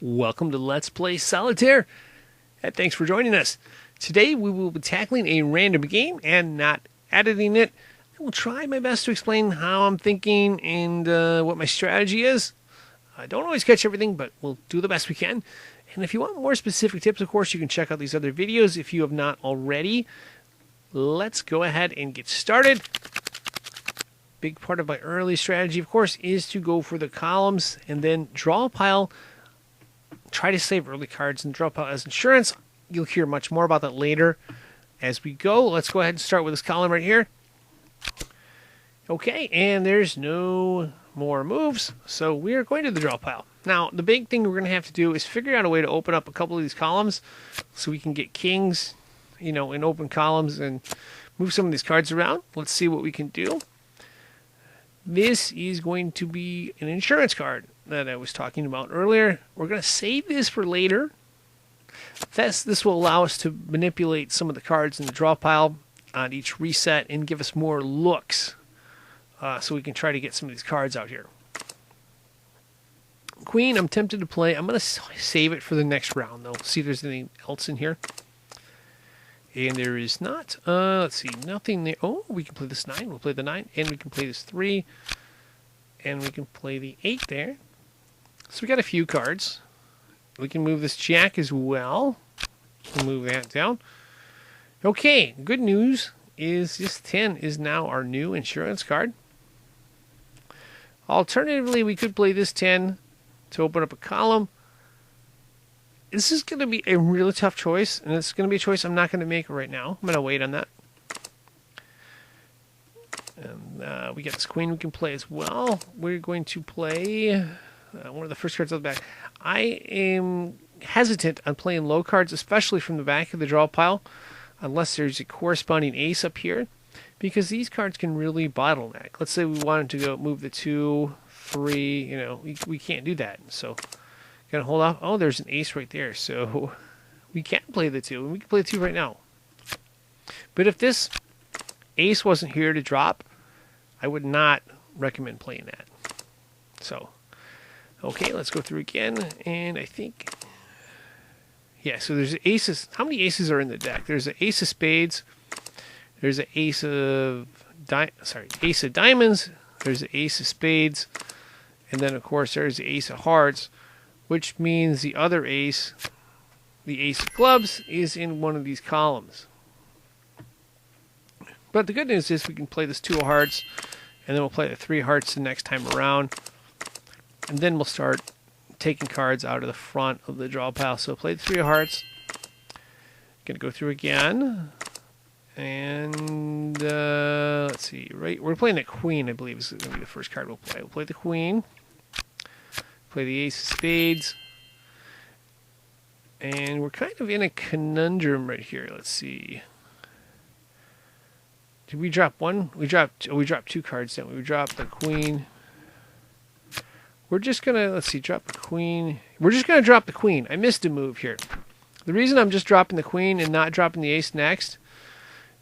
Welcome to Let's Play Solitaire, and thanks for joining us. Today we will be tackling a random game and not editing it. I will try my best to explain how I'm thinking and what my strategy is. I don't always catch everything, but we'll do the best we can. And if you want more specific tips, of course, you can check out these other videos if you have not already. Let's go ahead and get started. Big part of my early strategy, of course, is to go for the columns and then draw a pile. Try to save early cards and drop out as insurance. You'll hear much more about that later as we go. Let's go ahead and start with this column right here. Okay, and there's no more moves, so we're going to the draw pile. Now, the big thing we're going to have to do is figure out a way to open up a couple of these columns so we can get kings, in open columns and move some of these cards around. Let's see what we can do. This is going to be an insurance card that I was talking about earlier. We're going to save this for later. This will allow us to manipulate some of the cards in the draw pile on each reset and give us more looks. So we can try to get some of these cards out here. Queen, I'm tempted to play. I'm going to save it for the next round, though. See if there's anything else in here. And there is not. Let's see. Nothing there. Oh, we can play this 9. We'll play the 9. And we can play this 3. And we can play the 8 there. So we got a few cards. We can move this jack as well. We'll move that down. Okay, good news is this 10 is now our new insurance card. Alternatively, we could play this 10 to open up a column. This is going to be a really tough choice, and it's going to be a choice I'm not going to make right now. I'm going to wait on that. And we got this queen we can play as well. We're going to play one of the first cards on the back. I am hesitant on playing low cards, especially from the back of the draw pile, unless there's a corresponding ace up here, because these cards can really bottleneck. Let's say we wanted to go move the 2, 3, we can't do that. So, gonna hold off. Oh, there's an ace right there, so we can play the 2, and we can play the 2 right now. But if this ace wasn't here to drop, I would not recommend playing that. So, okay, let's go through again, and I think, yeah, so there's aces. How many aces are in the deck? There's an ace of spades, there's an ace of ace of diamonds, there's an ace of spades, and then of course there's the ace of hearts, which means the other ace, the ace of clubs, is in one of these columns. But the good news is we can play this 2 of hearts, and then we'll play the 3 hearts the next time around. And then we'll start taking cards out of the front of the draw pile. So play the 3 of hearts. Going to go through again. And let's see. Right, we're playing the queen, I believe, is going to be the first card we'll play. We'll play the queen. Play the ace of spades. And we're kind of in a conundrum right here. Let's see. Did we drop one? We dropped 2 cards, didn't we? We dropped the queen. We're just going to, let's see, drop the queen. We're just going to drop the queen. I missed a move here. The reason I'm just dropping the queen and not dropping the ace next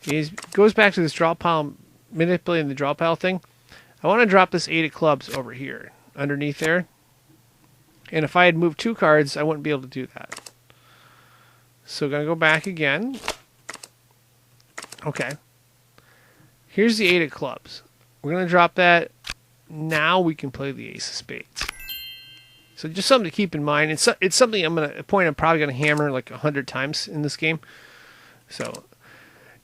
is, goes back to this draw pile, manipulating the draw pile thing. I want to drop this 8 of clubs over here, underneath there. And if I had moved 2 cards, I wouldn't be able to do that. So I'm going to go back again. Okay. Here's the 8 of clubs. We're going to drop that. Now we can play the ace of spades. So just something to keep in mind. It's something I'm probably going to hammer like 100 times in this game. So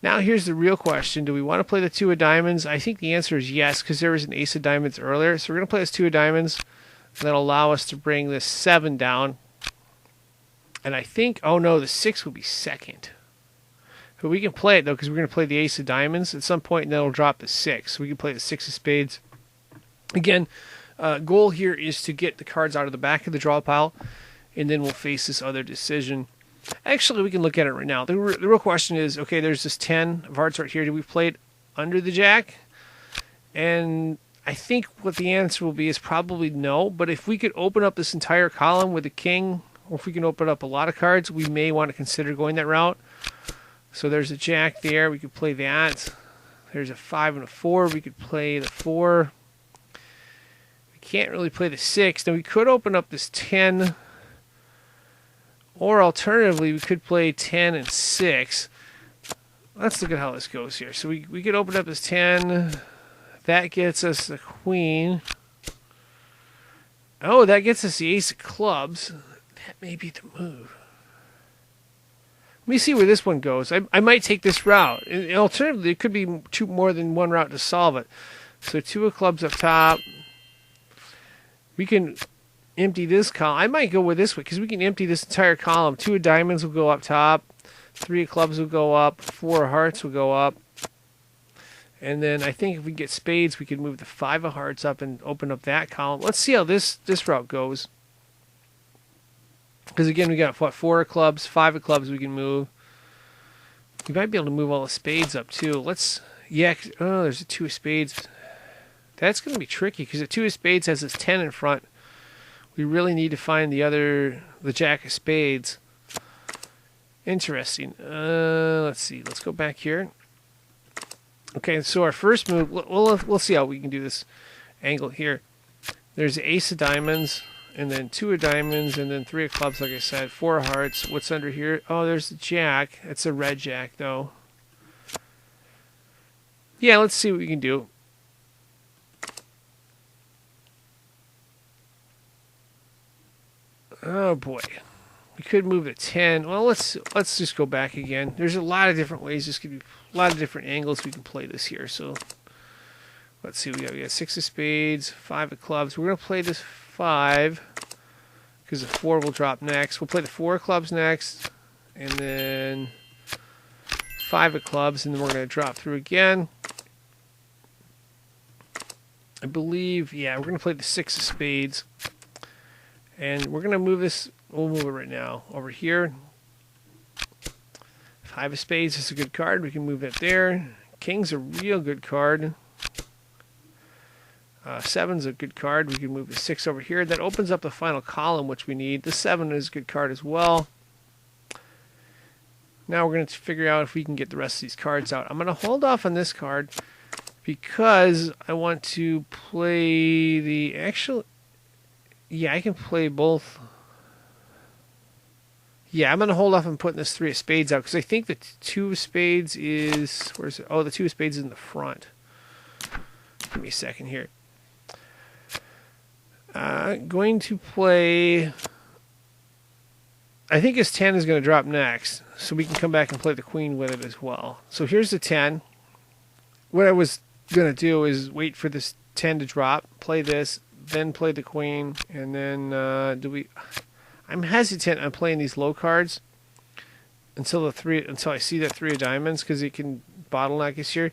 now here's the real question. Do we want to play the 2 of diamonds? I think the answer is yes, because there was an ace of diamonds earlier. So we're going to play this 2 of diamonds. That'll allow us to bring this 7 down. And I think, oh no, the 6 will be second. But we can play it, though, because we're going to play the ace of diamonds at some point, and then it'll drop the 6. So we can play the 6 of spades. Again, goal here is to get the cards out of the back of the draw pile, and then we'll face this other decision. Actually, we can look at it right now. The real question is, okay, there's this 10 of hearts right here. Do we play it under the jack? And I think what the answer will be is probably no. But if we could open up this entire column with a king, or if we can open up a lot of cards, we may want to consider going that route. So there's a jack there. We could play that. There's a 5 and a 4. We could play the 4. We can't really play the 6. Now we could open up this 10 Or alternatively, we could play 10 and 6. Let's look at how this goes here. So we could open up this 10. That gets us the queen. Oh, that gets us the ace of clubs. That may be the move. Let me see where this one goes. I might take this route. And alternatively, it could be more than one route to solve it. So 2 of clubs up top. We can empty this column. I might go with this way because we can empty this entire column. 2 of diamonds will go up top. 3 of clubs will go up. 4 of hearts will go up. And then I think if we get spades, we could move the 5 of hearts up and open up that column. Let's see how this route goes. Because again, we got what, 4 of clubs, 5 of clubs we can move. We might be able to move all the spades up too. Oh, there's a 2 of spades. That's going to be tricky because the 2 of spades has this 10 in front. We really need to find the jack of spades. Interesting. Let's see. Let's go back here. Okay, so our first move, we'll see how we can do this angle here. There's the ace of diamonds, and then 2 of diamonds, and then 3 of clubs, like I said, 4 of hearts. What's under here? Oh, there's the jack. It's a red jack, though. Yeah, let's see what we can do. Oh, boy. We could move to 10. Well, let's just go back again. There's a lot of different ways. There's going to be a lot of different angles we can play this here. So let's see. We got 6 of spades, 5 of clubs. We're going to play this 5 because the 4 will drop next. We'll play the 4 of clubs next, and then 5 of clubs, and then we're going to drop through again. I believe, yeah, we're going to play the 6 of spades, and we're going to move this. We'll move it right now over here. 5 of spades is a good card. We can move that there. King's a real good card. 7's a good card. We can move the 6 over here. That opens up the final column, which we need. The 7 is a good card as well. Now we're going to figure out if we can get the rest of these cards out. I'm going to hold off on this card because I want to play the actual... Yeah, I can play both. Yeah, I'm going to hold off on putting this 3 of spades out because I think the 2 of spades is... Where's it? Oh, the 2 of spades is in the front. Give me a second here. Going to play... I think his 10 is going to drop next, so we can come back and play the queen with it as well. So here's the 10. What I was going to do is wait for this 10 to drop, play this, then play the queen, and then I'm hesitant on playing these low cards until I see that 3 of diamonds because it can bottleneck us here.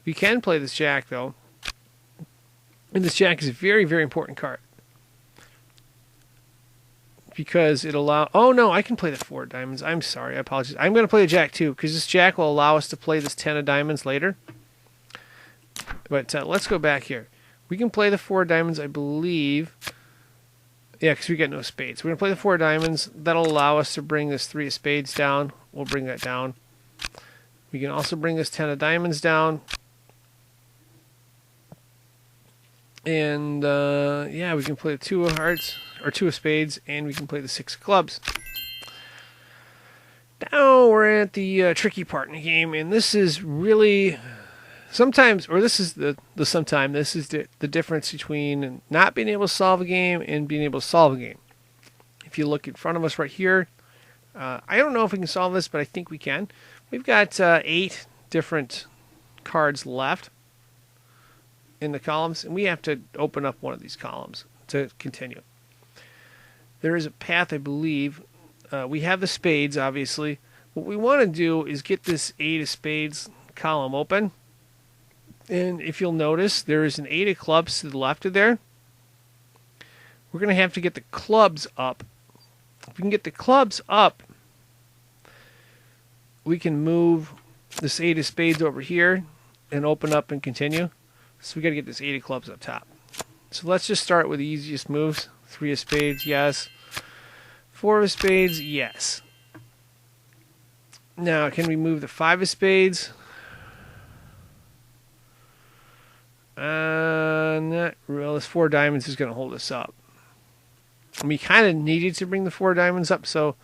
We can play this jack though, and this jack is a very, very important card because it allows. Oh no, I can play the 4 of diamonds. I'm sorry, I apologize. I'm going to play the jack too because this jack will allow us to play this 10 of diamonds later. But let's go back here. We can play the 4 of diamonds, I believe. Yeah, because we got no spades. We're going to play the 4 of diamonds. That'll allow us to bring this 3 of spades down. We'll bring that down. We can also bring this 10 of diamonds down. And, yeah, we can play the 2 of hearts, or 2 of spades, and we can play the 6 of clubs. Now we're at the tricky part in the game, and this is really... Sometimes, or this is this is the difference between not being able to solve a game and being able to solve a game. If you look in front of us right here, I don't know if we can solve this, but I think we can. We've got 8 different cards left in the columns, and we have to open up one of these columns to continue. There is a path, I believe. We have the spades, obviously. What we want to do is get this 8 of spades column open. And if you'll notice, there is an 8 of clubs to the left of there. We're going to have to get the clubs up. If we can get the clubs up, we can move this 8 of spades over here and open up and continue. So we got to get this 8 of clubs up top. So let's just start with the easiest moves. 3 of spades, yes. 4 of spades, yes. Now, can we move the 5 of spades? Not real. This 4 diamonds is going to hold us up. And we kind of needed to bring the 4 diamonds up, so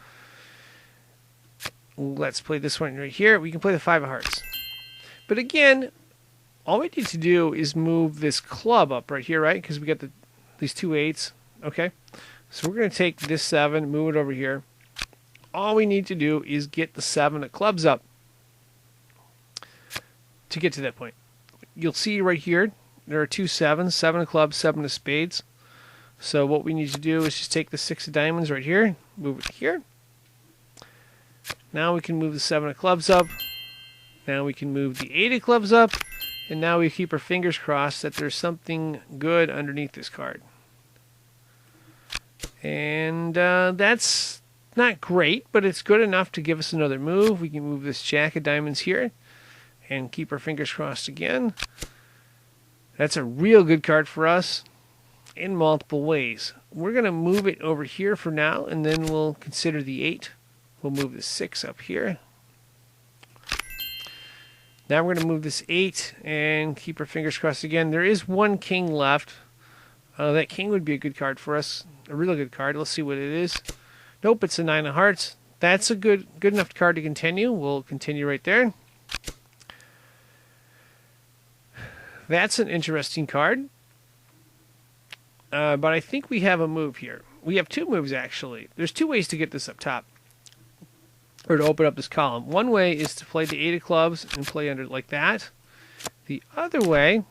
let's play this one right here. We can play the 5 of hearts. But again, all we need to do is move this club up right here, right? Because we got these 2 8s. Okay. So we're going to take this 7, move it over here. All we need to do is get the 7 of clubs up to get to that point. You'll see right here, there are 2 7s, 7 of clubs, 7 of spades. So what we need to do is just take the 6 of diamonds right here, move it here. Now we can move the 7 of clubs up. Now we can move the 8 of clubs up. And now we keep our fingers crossed that there's something good underneath this card. And that's not great, but it's good enough to give us another move. We can move this jack of diamonds here and keep our fingers crossed again. That's a real good card for us in multiple ways. We're going to move it over here for now, and then we'll consider the 8. We'll move the 6 up here. Now we're going to move this 8 and keep our fingers crossed again. There is 1 king left. That king would be a good card for us. A really good card. Let's see what it is. Nope, it's a 9 of hearts. That's a good enough card to continue. We'll continue right there. That's an interesting card. But I think we have a move here. We have 2 moves, actually. There's 2 ways to get this up top, or to open up this column. One way is to play the 8 of clubs and play under like that. The other way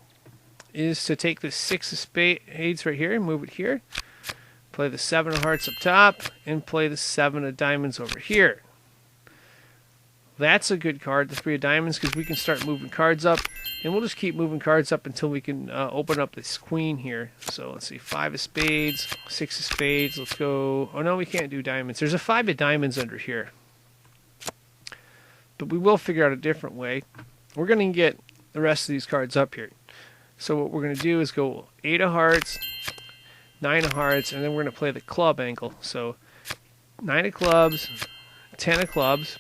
is to take the 6 of spades right here and move it here. Play the 7 of hearts up top and play the 7 of diamonds over here. That's a good card, the 3 of diamonds, because we can start moving cards up. And we'll just keep moving cards up until we can open up this queen here. So let's see, 5 of spades, 6 of spades. Let's go. Oh no, we can't do diamonds. There's a 5 of diamonds under here. But we will figure out a different way. We're going to get the rest of these cards up here. So what we're going to do is go 8 of hearts, 9 of hearts, and then we're going to play the club angle. So 9 of clubs, 10 of clubs.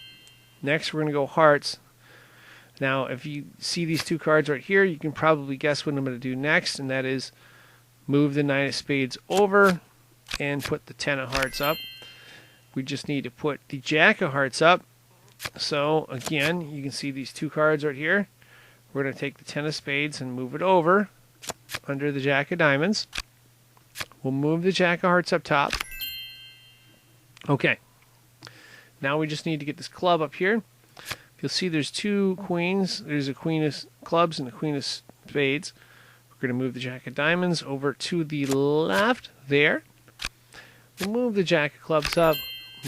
Next we're going to go hearts. Now if you see these 2 cards right here, you can probably guess what I'm going to do next, and that is move the 9 of spades over and put the 10 of hearts up. We just need to put the jack of hearts up. So again, you can see these 2 cards right here. We're going to take the 10 of spades and move it over under the jack of diamonds. We'll move the jack of hearts up top. Okay. Now we just need to get this club up here. You'll see there's 2 queens. There's a queen of clubs and a queen of spades. We're going to move the jack of diamonds over to the left there. We'll move the jack of clubs up,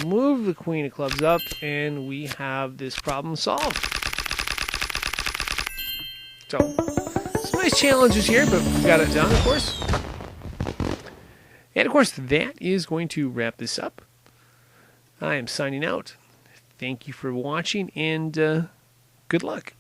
move the queen of clubs up, and we have this problem solved. So, some nice challenges here, but we got it done, of course. And of course, that is going to wrap this up. I am signing out. Thank you for watching, and good luck.